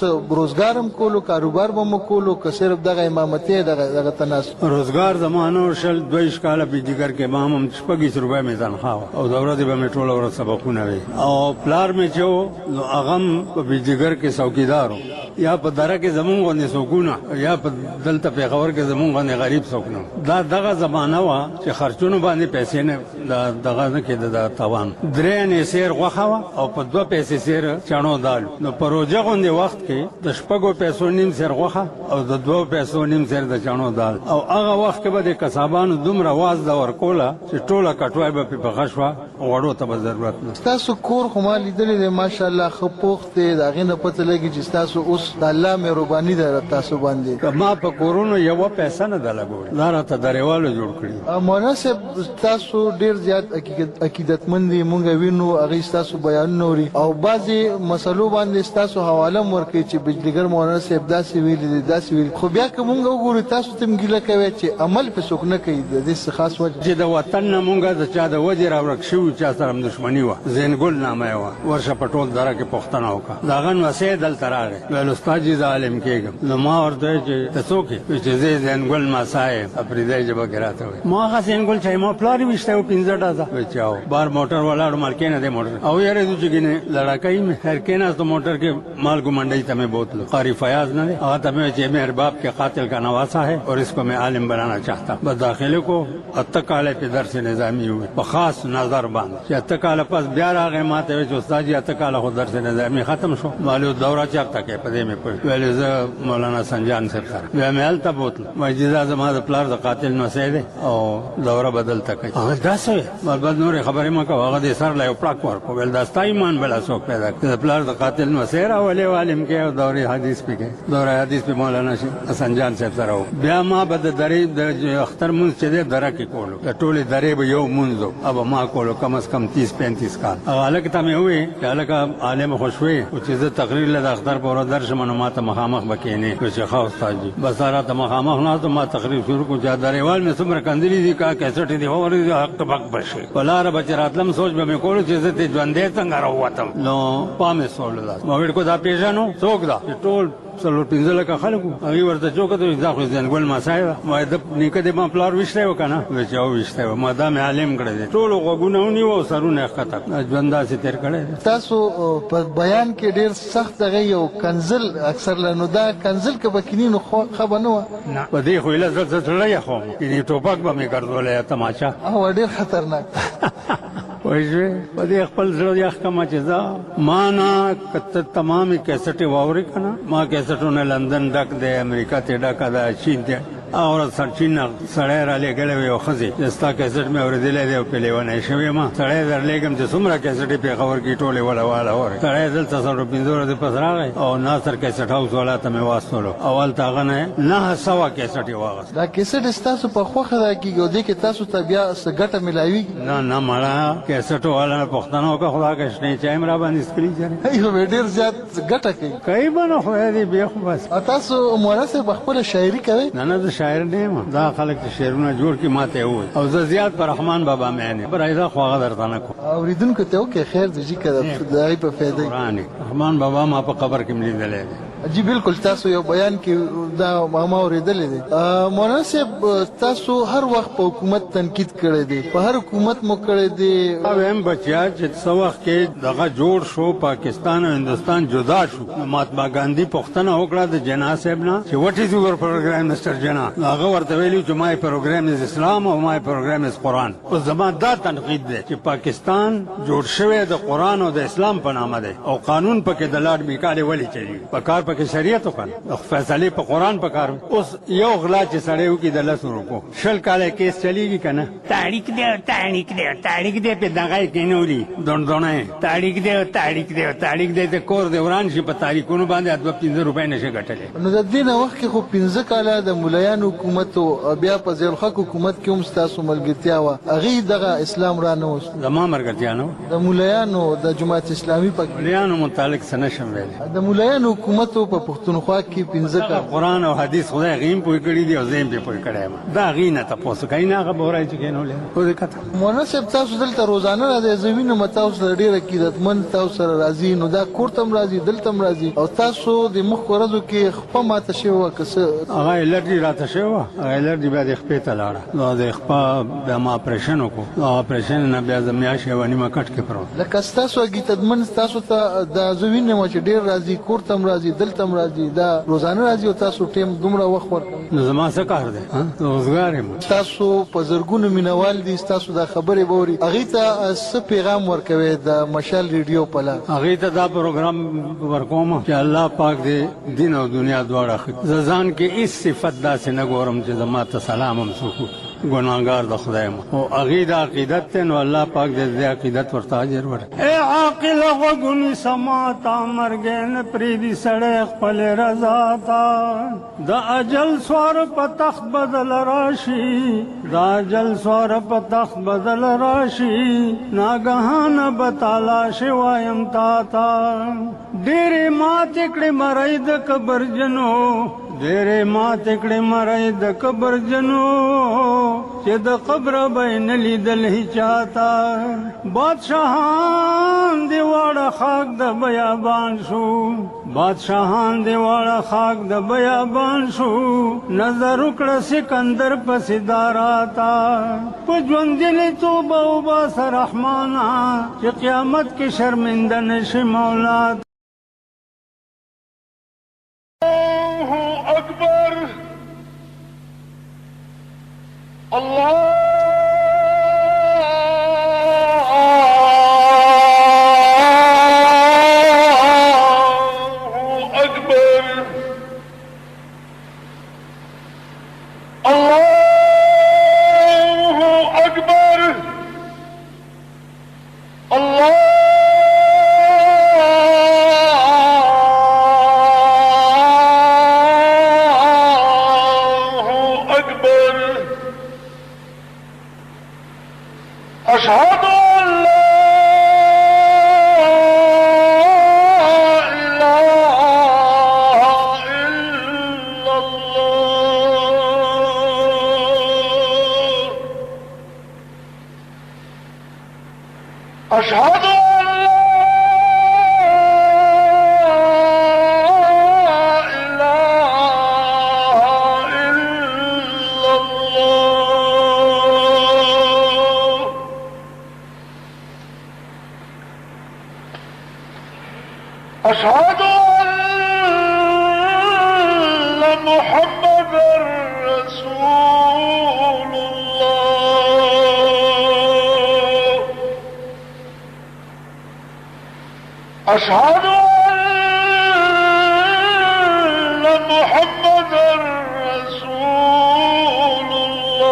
روزګار هم کولو کاروبار به مو کولو که صرف دغه امامتۍ دغه ته ناست روزګار زما نور 22 کاله بېدیګر کې ما هم 26 روپۍ مې تنخوا وه او د ورځې به مې ټوله ورځ سبقونه وي او پلار مې چې و نو هغه هم په بېدیګر کې څوکیدار و یا په دره کې زمونږ غوندې څوکونه یا په دلته پېښور کې زمونږ غوندې غریب څوک نه دا دغه زمانه وه چې خرچونو باندې پیسې نه دغه نه کېده د تاوان 3 انې سیر غوښه وه او په 2 پیسې سیر چڼو دال نو په روژه غوندې وخت کې د 6 پیسو نیم سیر غوښه او د 2 پیسو نیم سیر د چڼو دال او هغه وخت کې به د کسابانو دومره وازده ورکوله چې ټوله کټوای به پې پخه شوه غوړو ته به ضرورت نه ستاسو کور خو ما لیدلی دی ماشاءالله ښه پوخ دی د هغې نه پته لګي چې ستاسو اوس د الله مهرباني ده تاسو باندې که ما په کورونو یوه پیسه نه ده لګولې دا راته درېوالو جوړ کړي مولانا صاحب تاسو ډېر زیات عقیدتمند دي مونږ وینو هغې ستاسو بیانونه اوري او بعضې مسلو باندې ستاسو حواله هم ورکوي چې بجلیګر مولانا صاحب داسې ویلي دي داسې ویلي خو بیا که مونږ وګورو تاسو ته هم ګیله کوي چې عمل پې څوک نه کوي د دې څه خاص وجه چې د وطن نه مونږ د چا د وجې راورک شوي چا سره هم دښمني وه زینګل نامه یې وه ورشه په ټول دره کې پوښتنه وکړه د هغه نوسی دلته راغی ویل استاد جي زه عالم کېږم نو ما ورته ویل چې ته څوک یې چې زه زینګل ماسا یم افریدی ژبه کې راته وایي ما هغه زینګل چې ما پلار یې ویشتی و 15 ډزه وایي چې او بار موټر ولاړو مال کېنه دی موټر او یېرېدو چې ګینې لړکۍ مې خیر کېناستو موټر کې مالګو منډۍ ته مې بوتلو قاری فیاض نه دی هغه ته مې ویل چې مهر باپ کے قاتل کا نواسا ہے اور اس کو میں عالم بنانا چاہتا بس داخلے کو 8 کاله په درس نظامی ہوئے په خاص نظر باندې چې 8 کاله پس بیا راغی ما ته ویل چې استاد جي 8 کاله خو درس نظامی ختم شو مالو دوره چېرته کې په دې مې پوه ویل زه مولانا سنجان صاحب سره بیا مې هلته بوتلو وایي چې دا زما د پلار د قاتل نوسی دی او دوره بدلته کوي هغه داسې وی بل نورې خبرې مه کوه هغه دې سر له یو پړک ورکړو ویل دا ستا ایمان بله څوک پیدا کړي د پلار د قاتل نوسی راولې عالم کې او دورې حدیث پې کې دوره حدیث پې مولانا سنجان صاحب سره و بیا ما به د درې د اختر مونځ چې دی دره کې کولو د ټولې درې به یو مونځ و او ما کولو کم از کم 30-35 کال هغه هلک ته مې وویل چې هلکه عالم خو شوې چې زه تقریر له د اختر په ورځ درشم نو ما ته مخامخ به کښېنې ویل چې ښه استاد جي بس راته مخامخ ناست ما تقریر شروع کړو چې درېوال مې څومره کندلي دي کا کیسټ دي اورېدي حق ته بک بشي په لاره به چې راتلم سوچ به مې کولو چې زه ترې ژوندی څنګه راووتم نو پام یې سوړلو داسې ما ویل کو دا پېژنو څوک ده چې ټول 15 لکه خلکو هغې ورته چوکته دا خو زینګل ماسای ده وایي د نیکه دې ما پلار ویشتی و که نه وایي چې او ویشتی و ما دا مې عالم کړی دی ټولو غوږونه ونیو او سرونه یې ښکته ژوند داسې تېر کړی دی تاسو په بیان کې ډېر سخت دغه یو کنزل اکثر نو دا کنزل که به کینی نو ښه به نه وه نه په دې خو ایله زه زړه یخوم یعنې ټوپک به مې ګرځولی تماچا او ډېر خطرناک وایي شوې په دې خپل زړه یخ کړمه چې زه ما نه که ته تمامې کیسټې واورې که نه ما کیسټونه لندن ډک دی امریکا ته ډکه ده چین ته هغه ورځ چین نه سړی را لېږلی و یو ښځې چې ستا کیسټ مې اورېدلی دی او پې لیونی شوی یم سړی در لېږم چې څومره کیسټې پېښور کې ټولې وله اورې سړی دلته 115 ورځې پس راغی او ناصر کیسټ هاوس والا ته مې واستولو او هلته هغه نه 900 کیسټ یې واغست دا کیسټ ستاسو په خوښه ده کېږي او دې کې تاسو ته بیا څه ګټه میلاویږي نه مړه کیسټو والا نه پوښتنه وکړه خدا کشنې چې هم را باندې سکري چېرې یو ډېر زیات ګټه کوي کوي به نه خدای دې بیا خو بس تاسو مولانا صاحب خپله شاعري کوئ نه د شاعر نه یم دا خلک چې شعرونه جوړ کړي ما ته یې ووایي او زه زیات په رحمان بابا مین یم راځه خو هغه درته نه کوم اورېدونکو ته وکړئ خیر د جي که د هغې په فایده رحمان بابا ما په قبر کې م لیدلی دی جی بالکل تاسو یو بیان کې دا ما اورېدلی دی مولانا صاحب تاسو هر وخت په حکومت تنقید کړی دی په هر حکومت مو کړی دی وایم بچیا چې څه وخت کې دغه جوړ شو پاکستان او هندوستان جدا شو مهاتما ګاندي پوښتنه وکړه د جناح صاحب نه چې وټ از یور پروګرام مسټر جناح هغه ورته ویلي چې مای پروګرام از اسلام او مای پروګرام از قرآن اوس زما دا تنقید دی چې پاکستان جوړ شوی د قرآن او د اسلام په نامه دی او قانون پکې د لارډ میکالې ولې چلیږي په کار پکې شریعت وکړه فیصلې په قرآن په کار اوس یو غلا چې سړی وکړي د 10 روپو 20 کاله کیس چلیږي که نه تاریخ دی په دغه یې کېنولي دونډونه تاریخ دی د کور د وران شي په تاریخونو باندې 15 روپۍ نشي ګټلی نو د دې نه وخت کې خو 15 کاله د ملایانو حکومت او بیا په ضیاءالحق حکومت کې هم ستاسو ملګرتیا وه هغې دغه اسلام را نه وست زما ملګرتیا نه د ملایانو د جماعت اسلامي په ملایانو متعلق څه نشم ویلی د ملایانو حکومتو په پښتونخوا کې 15 کاله قرآن او حدیث خدای هغې هم پوه کړي دي او زه هم پرې پوه کړی یم دا هغې نه تپوس کوي نه هغه به وایي چې کېنولې خو دې کته مولانا صاحب تاسو دلته روزانه راځئ زه وینم تاسو سره ډېر عقیدتمند تاسو سره راځي نو دا کور ته هم راځي دلته هم راځي او تاسو د مخکې ورځو کې خپه ماته شوې وه که څه هغه الرجي راته شوې وه هغه الرجي بیا د خپې ته لاړه نو د خپه بیا ما اپریشن وکړو نو اپریشن نه بیا زه میاشت یوه نیمه کټ کې پروت لکه ستاسو عقیدتمند تاسو ته دا زه وینم چې ډېر راځي کور ته هم راځي دلته هم راځي دا روزانه راځي او تاسو ټیم دومره وخت ورکوئ نو زما څه کار دی روزګار یم تاسو په زرګونو مینوال دي تاسو دا خبرې به اوري هغې ته څه پیغام ورکوئ د مشال ریډیو په لار هغې ته دا پروګرام ورکوم چې الله پاک دې دین او دنیا دواړه ښه زه ځان کې هېڅ صفت داسې نه ګورم چې زما ته سلام هم څوک ګناهګار د خدای م او هغې د عقیدت دی نو الله پاک دې دې عقیدت ورته اجر ورکړي ای عاقل غوږونې سما تا مرګی نه پرېږدي سړی خپلې رضا ته د اجل سوار په تخت بدل راشي د اجل سوار په تخت بدل راشي ناګهانه به تالاشې وایم تا ته ډېرې ماتې کړې مرۍ د کبرجنو ډېرې ماتې کړې مرۍ د کبرجنو چې د قبره به یې نه لیدل هیچا ته بادشاهان دې واړه خاک د بیابان شو بادشاهان دې واړه خاک د بیابان شو نظر وکړه سکندر پسې دارا ته په ژوندي توبه وباسه رحمانه چې قیامت کې شرمنده نشي مولا اکبر اللہ اکبر اللہ اکبر اللہ أشهد أن لا إله إلا الله أشهد أن لا إله إلا الله أشهد أن محمدا رسول الله أشهد أن محمدا رسول الله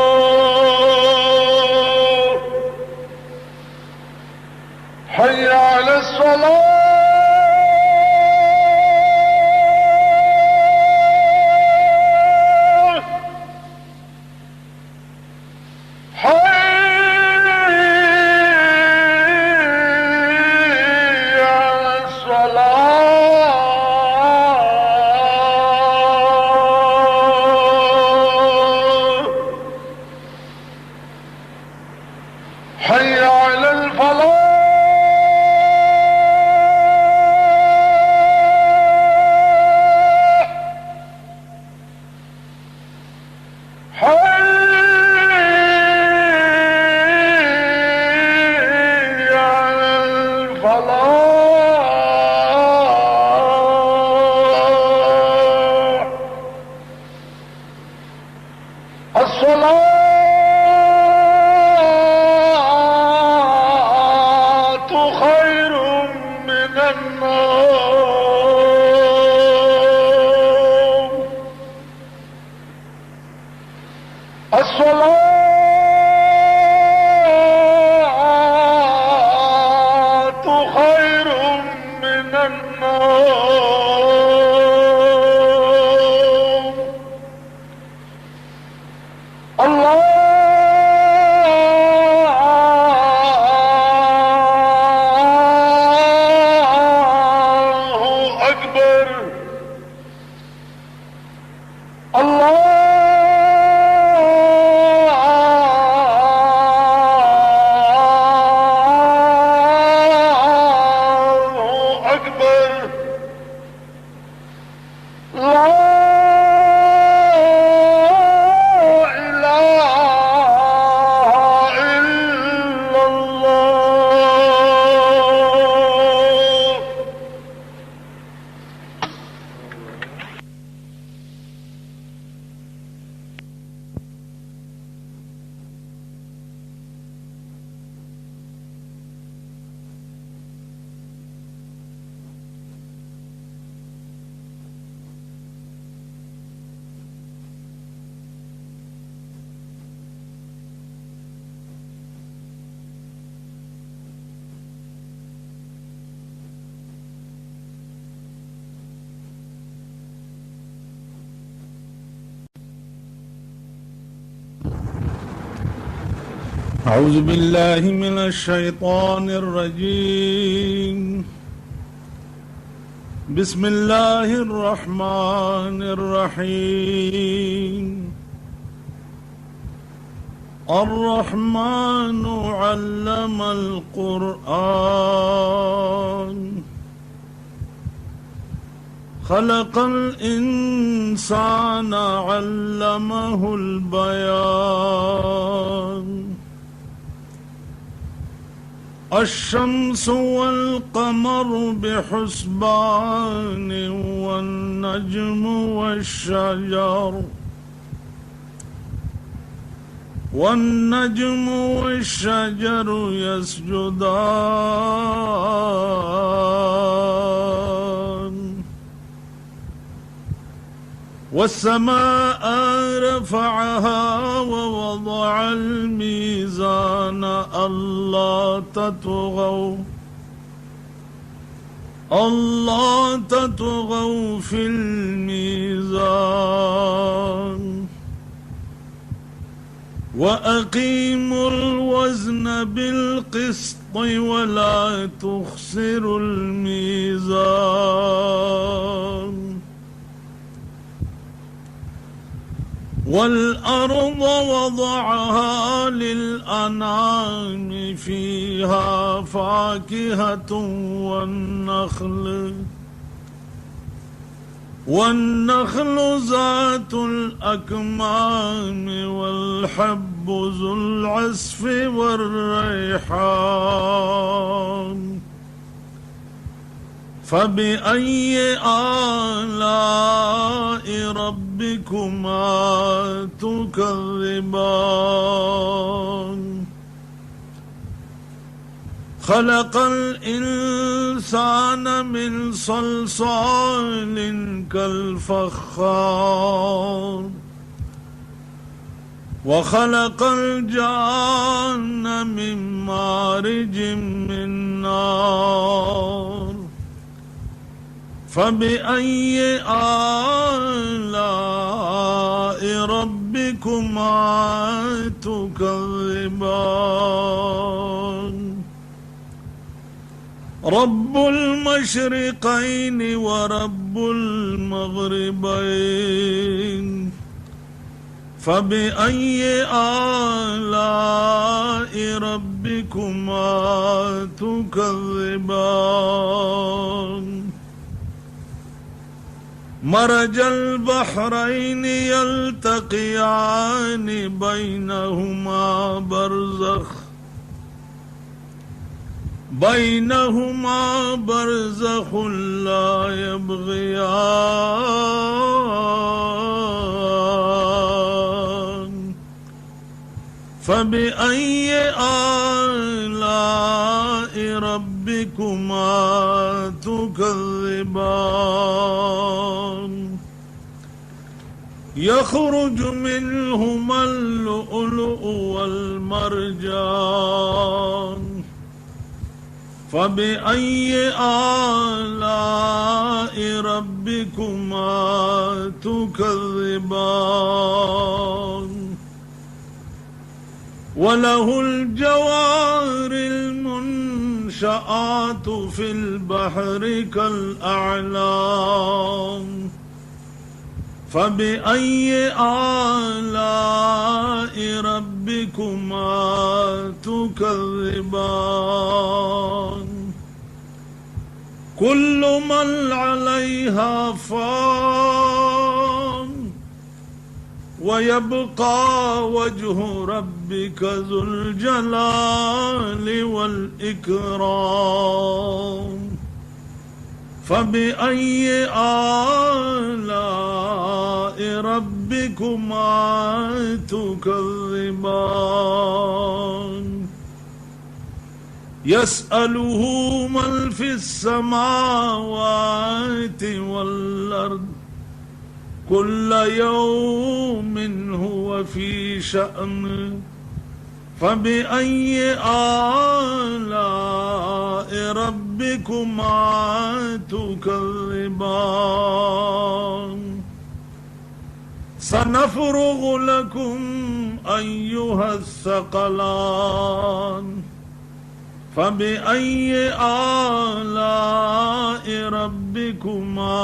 حي على الصلاة حي على الفلاح لا إله أعوذ بالله من الشيطان الرجيم. بسم الله الرحمن الرحيم. الرحمن علم القرآن خلق الإنسان علمه البيان. الشمس والقمر بحسبان والنجم والشجر يسجدان. والسماء رفعها ووضع الميزان ألا تطغوا في الميزان. وأقيموا الوزن بالقسط ولا تخسروا الميزان. والأرض وضعها للأنعام فيها فاكهة والنخل ذات الأكمام والحب ذو العصف والريحان. فبأي آلاء ربكما تكذبان. خلق الإنسان من صلصال كالفخار. وخلق الجان من مارج من نار. فبأي آلاء ربكما تكذبان. رب المشرقين ورب المغربين. فبأي آلاء ربكما تكذبان. مرج البحرين يلتقيان بينهما برزخ لا يبغيان. فبأي آلاء ربكما تكذبان. يخرج منهما اللؤلؤ والمرجان. فبأي آلاء ربكما تكذبان. وله الجوار المنشآت في البحر كالأعلام. فبأي آلاء ربكما تكذبان. كل من عليها فان ويبقى وجه ربك ذو الجلال والإكرام. فبأي آلاء ربكما تكذبان. يسأله من في السماوات والأرض كل يوم هو في شأن. فبأي آلاء ربكما تكذبان. سنفرغ لكم أيها الثقلان فبأي آلاء ربكما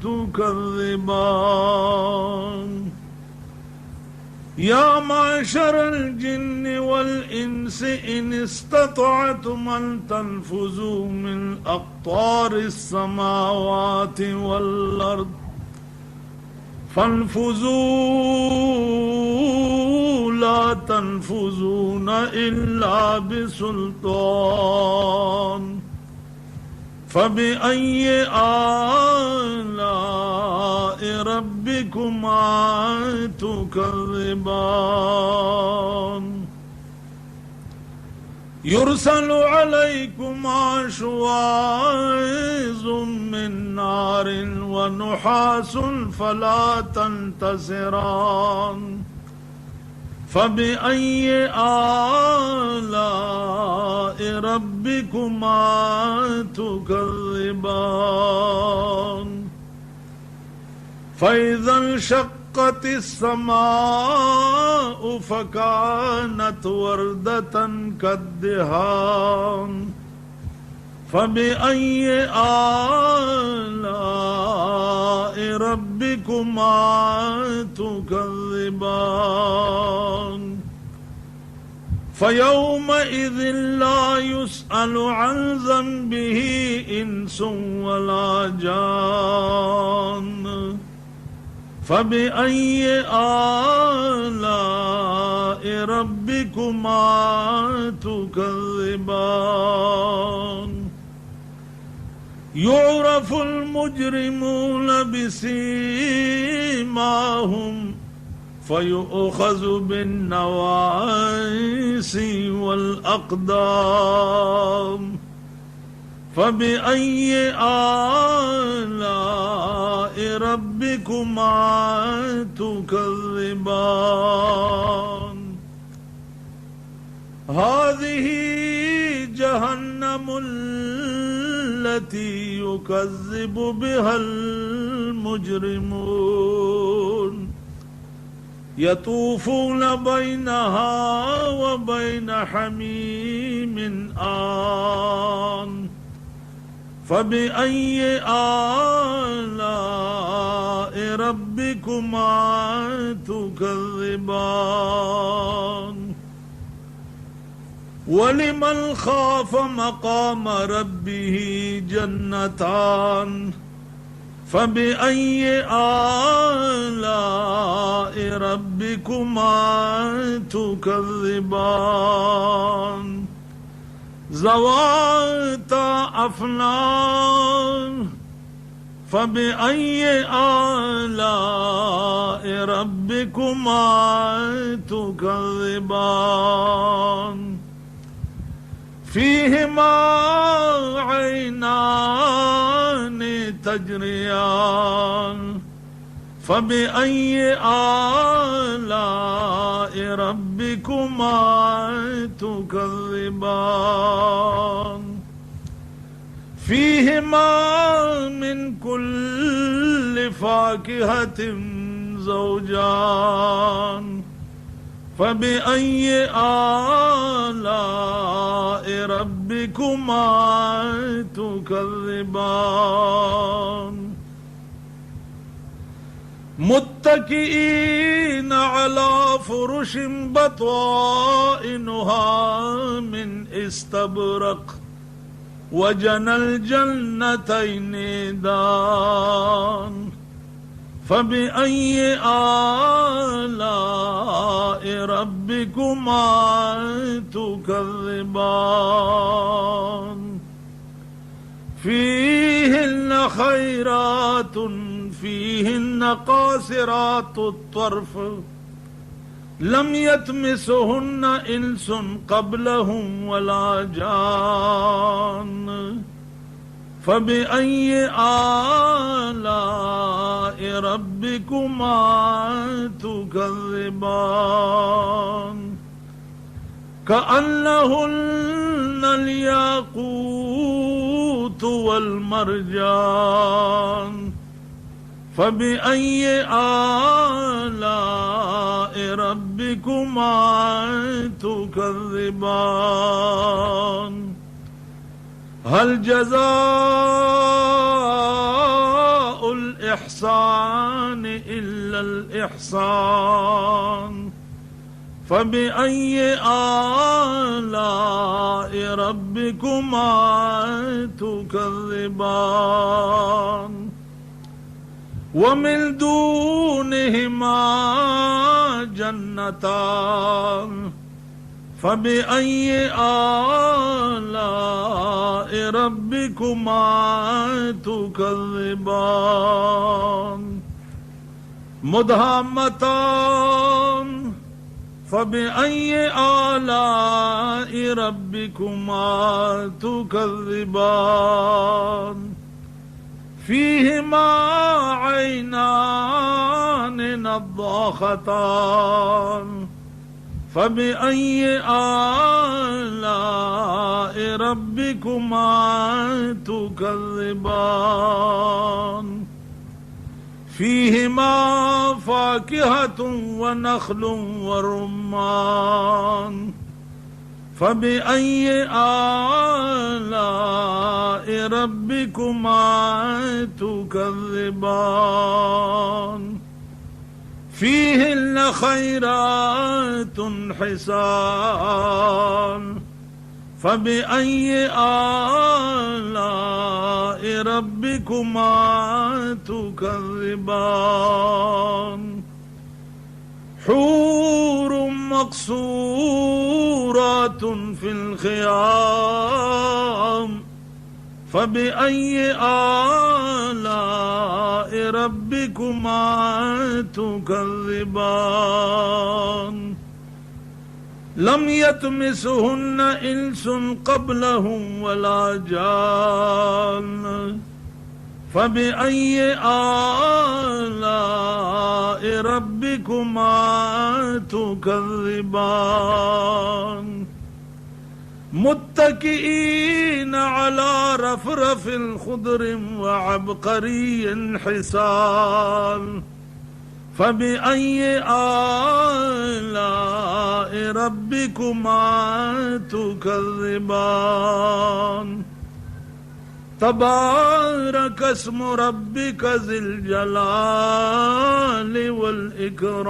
تكذبان يا معشر الجن والإنس إن استطعتم أن تنفذوا من أقطار السماوات والأرض فانفذوا لا تنفذون إلا بسلطان فبأي آلاء ربكما تكذبان يرسل عليكما شواظ من نار ونحاس فلا تنتصران فبأي آلاء ربكما تكذبان فإذا انشقت السماء فكانت وردة كالدهان فبأي آلاء ربكما تكذبان فيومئذ لا يسأل عن ذنبه إنس ولا جان فبأي آلاء ربكما تكذبان يعرف المجرمون بسيماهم فيؤخذ بالنواصي والأقدام فبأي آلاء ربكما تكذبان هذه جهنم التي يكذب بها المجرمون يطوفون بينها وبين حميم آن فبأي آلاء ربكما تكذبان ولمن خاف مقام ربه جنتان فبأي آلاء ربكما تكذبان ذواتا أفنان فبأي آلاء ربكما تكذبان فيهما عينان تجريان فبأي آلاء ربكما تكذبان فيهما من كل فاكهة زوجان فبأي آلاء ربكما تكذبان متكئين على فرش بطائنها من استبرق وجنى الجنتين دان فبأي آلاء ربكما تكذبان فيهن خيرات فيهن قاصرات الطرف لم يطمسهن إنس قبلهم ولا جان فبأي آلاء ربكما تكذبان كأنهن الياقوت والمرجان فبأي آلاء ربكما تكذبان هل جزاء الإحسان إلا الإحسان فبأي آلاء ربكما تكذبان ومن دونهما جنتان فبأي آلاء ربكما تكذبان مدهامتان فبأي آلاء ربكما تكذبان فيهما عينان نضاختان فبأي آلاء ربكما تكذبان فيهما فاكهة ونخل ورمان فبأي آلاء ربكما تكذبان فيهن خيرات حسان فبأي آلاء ربكما تكذبان حور مقصورات في الخيام فبأي آلاء ربكما تكذبان لم يطمسهن إنس قبلهم ولا جان فبأي آلاء ربكما تكذبان متكئين على رفرف خضر وعبقري حسان فبأي آلاء ربكما تكذبان تبارك اسم ربك ذي الجلال والإكرام